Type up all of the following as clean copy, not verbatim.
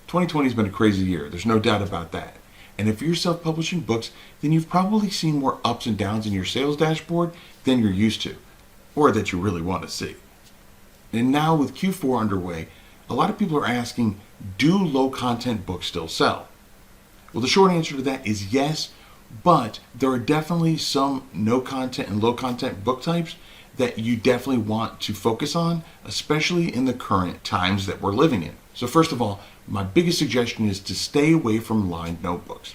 2020 has been a crazy year. There's no doubt about that. And if you're self-publishing books, then you've probably seen more ups and downs in your sales dashboard than you're used to, or that you really want to see. And now with Q4 underway, a lot of people are asking, do low-content books still sell? Well, the short answer to that is yes, but there are definitely some no-content and low-content book types that you definitely want to focus on, especially in the current times that we're living in. So first of all, my biggest suggestion is to stay away from lined notebooks.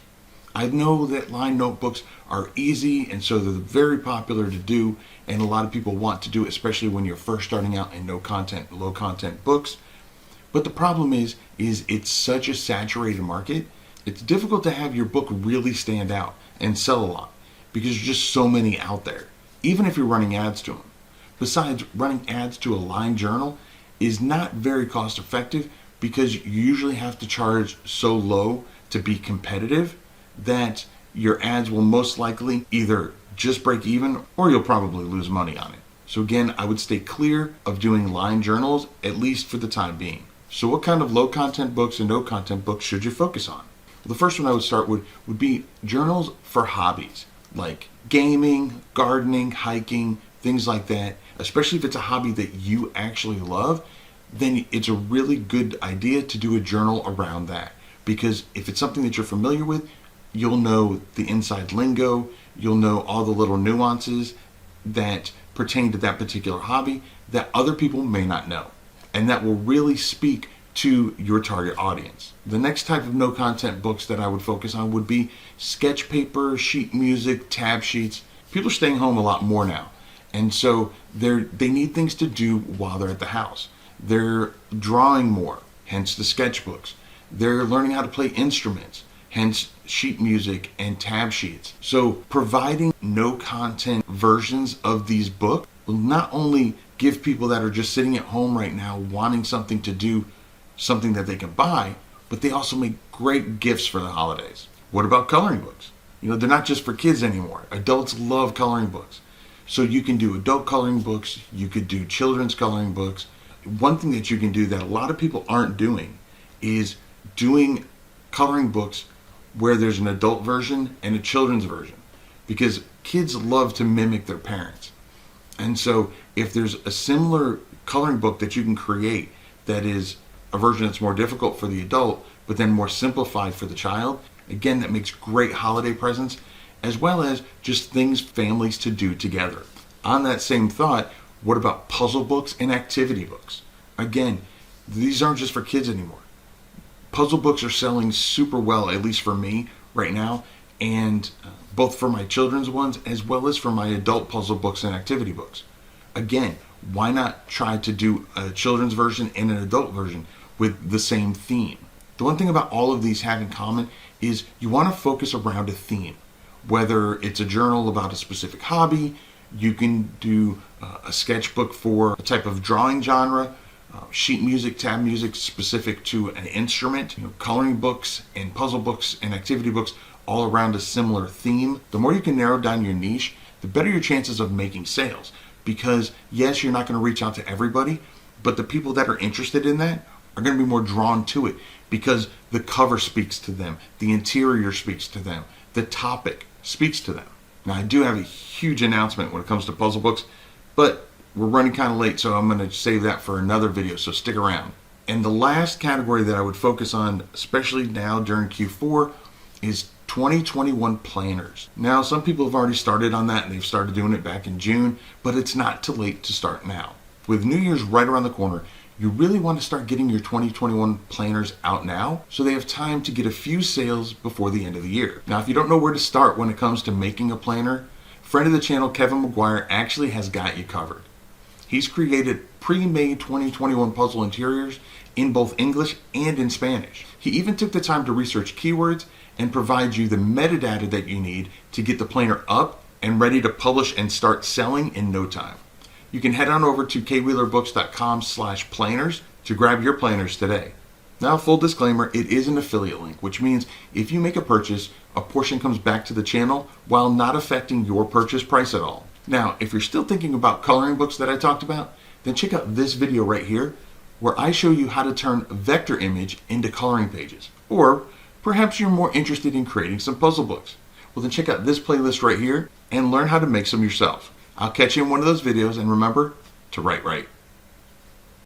I know that lined notebooks are easy, and so they're very popular to do, and a lot of people want to do it, especially when you're first starting out in no-content, low-content books. But the problem is it's such a saturated market. It's difficult to have your book really stand out and sell a lot because there's just so many out there, even if you're running ads to them. Besides, running ads to a lined journal is not very cost effective because you usually have to charge so low to be competitive that your ads will most likely either just break even or you'll probably lose money on it. So again, I would stay clear of doing lined journals, at least for the time being. So what kind of low content books and no content books should you focus on? Well, the first one I would start with would be journals for hobbies, like gaming, gardening, hiking, things like that. Especially if it's a hobby that you actually love, then it's a really good idea to do a journal around that. Because if it's something that you're familiar with, you'll know the inside lingo, you'll know all the little nuances that pertain to that particular hobby that other people may not know. And that will really speak to your target audience. The next type of no content books that I would focus on would be sketch paper, sheet music, tab sheets. People are staying home a lot more now. And so they need things to do while they're at the house. They're drawing more, hence the sketchbooks. They're learning how to play instruments, hence sheet music and tab sheets. So providing no content versions of these books will not only give people that are just sitting at home right now wanting something to do, something that they can buy, but they also make great gifts for the holidays. What about coloring books? They're not just for kids anymore. Adults love coloring books. So you can do adult coloring books, you could do children's coloring books. One thing that you can do that a lot of people aren't doing is doing coloring books where there's an adult version and a children's version, because kids love to mimic their parents. And so if there's a similar coloring book that you can create that is a version that's more difficult for the adult, but then more simplified for the child, again, that makes great holiday presents, as well as just things families to do together. On that same thought, what about puzzle books and activity books? Again, these aren't just for kids anymore. Puzzle books are selling super well, at least for me right now, and both for my children's ones as well as for my adult puzzle books and activity books. Again, why not try to do a children's version and an adult version with the same theme? The one thing about all of these have in common is you want to focus around a theme. Whether it's a journal about a specific hobby, you can do a sketchbook for a type of drawing genre, sheet music, tab music specific to an instrument, coloring books and puzzle books and activity books all around a similar theme. The more you can narrow down your niche, the better your chances of making sales. Because yes, you're not going to reach out to everybody, but the people that are interested in that are going to be more drawn to it because the cover speaks to them, the interior speaks to them, the topic speaks to them. Now, I do have a huge announcement when it comes to puzzle books, but we're running kind of late, so I'm going to save that for another video, so stick around. And the last category that I would focus on, especially now during Q4, is 2021 planners. Now, some people have already started on that, and they've started doing it back in June, but it's not too late to start now. With New Year's right around the corner, you really want to start getting your 2021 planners out now so they have time to get a few sales before the end of the year. Now, if you don't know where to start when it comes to making a planner, friend of the channel Kevin McGuire actually has got you covered. He's created pre-made 2021 puzzle interiors in both English and in Spanish. He even took the time to research keywords and provide you the metadata that you need to get the planner up and ready to publish and start selling in no time. You can head on over to kwheelerbooks.com/planners to grab your planners today. Now, full disclaimer, it is an affiliate link, which means if you make a purchase, a portion comes back to the channel while not affecting your purchase price at all. Now, if you're still thinking about coloring books that I talked about, then check out this video right here, where I show you how to turn a vector image into coloring pages. Or perhaps you're more interested in creating some puzzle books. Well, then check out this playlist right here and learn how to make some yourself. I'll catch you in one of those videos, and remember to write right.